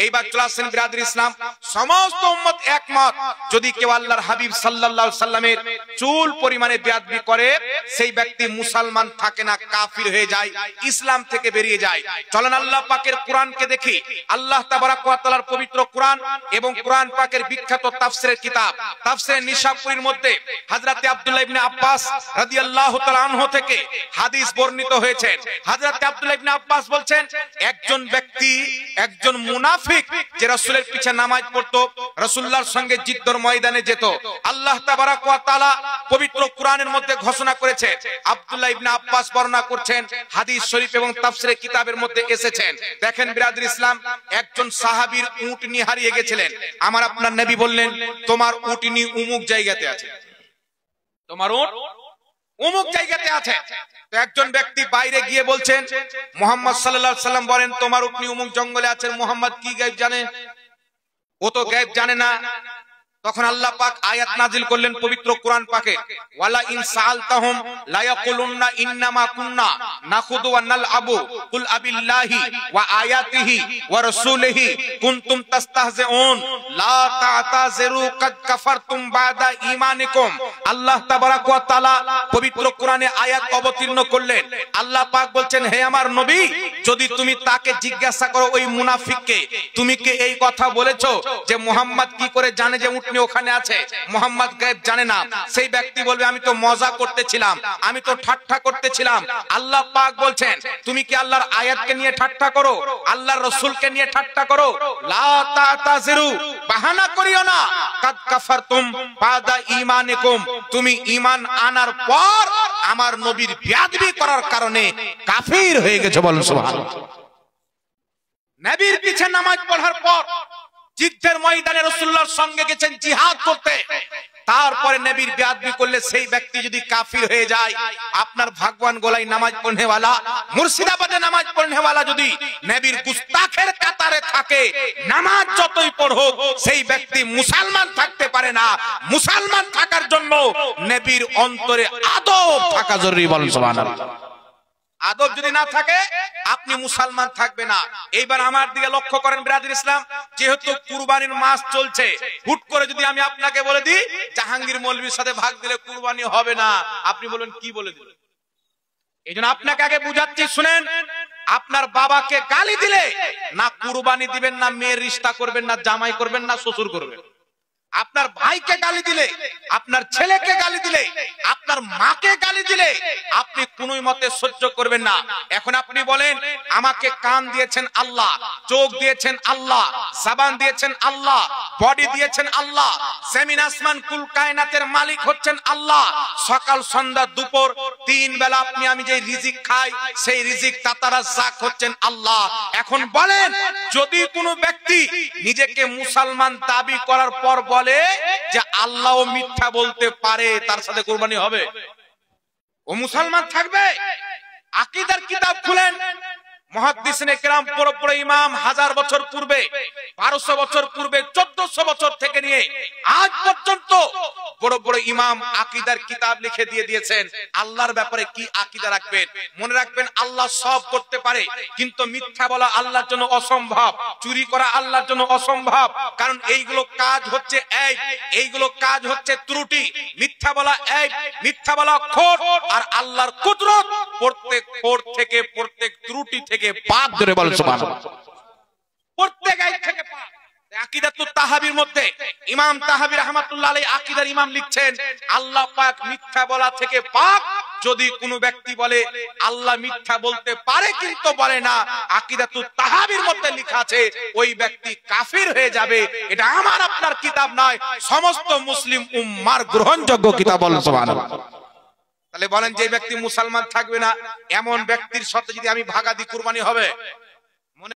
এইবার চলে আসেন বিরাদর ইসলাম, সমস্ত উম্মত একমত, যদি কেউ আল্লাহর হাবিব সাল্লাল্লাহু আলাইহি সাল্লামের চুল পরিমাণে বেয়াদবি করে সেই ব্যক্তি মুসলমান থাকে না, কাফির হয়ে যায়, ইসলাম থেকে বেরিয়ে যায়। চলেন আল্লাহ পাকের কোরআনকে দেখি। আল্লাহ তাবারাক ওয়া তাআলার পবিত্র কোরআন এবং কোরআন পাকের বিখ্যাত তাফসীরের কিতাব তাফসীরে নিশাপুরীর মধ্যে হযরত আব্দুল্লাহ ইবনে আব্বাস রাদিয়াল্লাহু তাআলা আনহু থেকে হাদিস বর্ণিত হয়েছে। হযরত আব্দুল্লাহ ইবনে আব্বাস বলছেন, একজন ব্যক্তি, একজন মুনাফিক যে রাসূলের পিছে নামাজ পড়তো, রাসূলুল্লাহর সঙ্গে জিদ্দর ময়দানে যেত, আল্লাহ তাবারাক ওয়া তাআলা পবিত্র কোরআনের মধ্যে ঘোষণা করেছে। আব্দুল্লাহ ইবনে আব্বাস বর্ণনা করছেন, হাদিস শরীফ এবং তাফসীরে কিতাবের মধ্যে এসেছেন। দেখেন বিরাদর ইসলাম, একজন সাহাবীর উটনি হারিয়ে গেছিলেন। আমার আপনার নবী বললেন, তোমার উটনি অমুক জায়গাতে আছে, তোমার উট অমুক জায়গাতে আছে। তো একজন ব্যক্তি বাইরে গিয়ে বলছেন, মুহাম্মদ সাল্লাল্লাহু আলাইহি সাল্লাম বলেন তোমার উটনি অমুক জঙ্গলে আছে। মুহাম্মদ কি গায়েব জানে? ও তো গায়েব জানে না। তখন আল্লাহ পাক আয়াত নাজিল করলেন পবিত্র কোরআন পাকে, ওয়ালা ইন সাআলতাহুম লা ইয়াকুলুন্না ইন্নামা কুন্না নাখুদু ওয়া নালআবু কুল আবিল্লাহি ওয়া আয়াতিহি ওয়া রাসূলিহি কুনতুম তাস্তাহজিউন লা তা'তাযিরু কাদ কাফারতুম বাদা ঈমানিকুম। আল্লাহ তাবারাক ওয়া তাআলা পবিত্র কোরআনে আয়াত অবতীর্ণ করলেন। আল্লাহ পাক বলছেন, হে আমার নবী, যদি তুমি তাকে জিজ্ঞাসা করো ওই মুনাফিককে, তুমি কি এই কথা বলেছো যে মুহাম্মদ কি করে জানে যে ওখানে আছে? মুহাম্মদ গায়েব জানে না। সেই ব্যক্তি বলবে, আমি তো মজা করতেছিলাম, আমি তো ঠাট্টা করতেছিলাম। আল্লাহ পাক বলছেন, তুমি কি আল্লাহর আয়াতকে নিয়ে ঠাট্টা করো, আল্লাহর রাসূলকে নিয়ে ঠাট্টা করো? লা তা'তাযিরু, বাহানা করিও না, কাদ কাফারতুম বাদা ঈমানিকুম, তুমি ঈমান আনার পর আমার নবীর বেয়াদবি করার কারণে কাফির হয়ে গেছো। বলুন সুবহানাল্লাহ। নবীর পিছে নামাজ পড়ার পর জিদ্দের ময়দানে রাসূলুল্লাহর সঙ্গে গেছেন জিহাদ করতে, তারপরে নবীর বেয়াদবি করলে সেই ব্যক্তি যদি কাফির হয়ে যায়, আপনার ভাগবান গোলাই নামাজ পড়নেওয়ালা, মুর্শিদাবাদে নামাজ পড়নেওয়ালা যদি নবীর গুস্তাখের কাতারে থাকে, নামাজ যতই পড়ুক সেই ব্যক্তি মুসলমান থাকতে পারে না। মুসলমান থাকার জন্য নবীর অন্তরে আদব থাকা জরুরি। বলুন সুবহানাল্লাহ। আদব যদি না থাকে আপনি মুসলমান থাকবে না। এইবার আমার দিকে লক্ষ্য করেন বিরাদর ইসলাম, যেহেতু কুরবানির মাস চলছে, হুট করে যদি আমি আপনাকে বলে দিই জাহাঙ্গীর মৌলভীর সাথে ভাগ দিলে কুরবানি হবে না, আপনি বলবেন কি বলে দিল? এইজন্য আপনাকে আগে বুঝাচ্ছি, শুনেন। আপনার বাবাকে গালি দিলে না কুরবানি দিবেন, না মেয়ের রিশতা করবেন, না জামাই করবেন, না শ্বশুর করবেন। আপনার ভাইকে গালি দিলে, আপনার ছেলেকে গালি দিলে, আপনার মাকে গালি দিলে আপনি কোন মতে সহ্য করবেন না। এখন আপনি বলেন, আমাকে কান দিয়েছেন আল্লাহ, চোখ দিয়েছেন আল্লাহ, জবান দিয়েছেন আল্লাহ, বডি দিয়েছেন আল্লাহ, জমিন আসমান কুল কায়নাতের মালিক হচ্ছেন আল্লাহ। সকাল সন্ধ্যা দুপুর তিন বেলা আপনি আমি যে রিজিক খাই, সেই রিজিক দাতা রাজ্জাক হচ্ছেন আল্লাহ। এখন বলেন, যদি কোনো ব্যক্তি নিজেকে মুসলমান দাবি করার পর বলে যে আল্লাহও মিথ্যা বলতে পারে, তার সাথে কুরবানি হবে? ও মুসলমান থাকবে? আকীদার কিতাব খুলেন, মুহাদ্দিসিনে কেরাম বড় বড় ইমাম 1000 বছর পূর্বে, 1200 বছর পূর্বে, 1400 বছর থেকে নিয়ে আজ পর্যন্ত বড় বড় ইমাম আকীদার কিতাব লিখে দিয়ে দিয়েছেন আল্লাহর ব্যাপারে কি আকীদা রাখবেন। মনে রাখবেন, আল্লাহ সব করতে পারে, কিন্তু মিথ্যা বলা আল্লাহর জন্য অসম্ভব, চুরি করা আল্লাহর জন্য অসম্ভব। কারণ এইগুলো কাজ হচ্ছে এইগুলো কাজ হচ্ছে ত্রুটি। মিথ্যা বলা মিথ্যা বলা খোট, আর আল্লাহর কুদরত প্রত্যেক খোট থেকে, প্রত্যেক ত্রুটি থেকে পাক ধরে। বলেন সুবহানাল্লাহ। প্রত্যেক আয়াত থেকে পাক। আকীদাতুত তাহাবীর মধ্যে ইমাম তাহাবী রাহমাতুল্লাহ আলাইহি আকীদার ইমাম লিখছেন, আল্লাহ পাক মিথ্যা বলা থেকে পাক। যদি কোনো ব্যক্তি বলে আল্লাহ মিথ্যা বলতে পারে কিন্তু বলে না, আকীদাতুত তাহাবীর মধ্যে লেখা আছে ওই ব্যক্তি কাফির হয়ে যাবে। এটা আমার আপনার কিতাব নয়, সমস্ত মুসলিম উম্মাহর গ্রহণযোগ্য কিতাব। বলেন সুবহানাল্লাহ। তাহলে বলেন, যে ব্যক্তি মুসলমান থাকবে না এমন ব্যক্তির সাথে যদি আমি ভাগাদি কুরবানি হবে?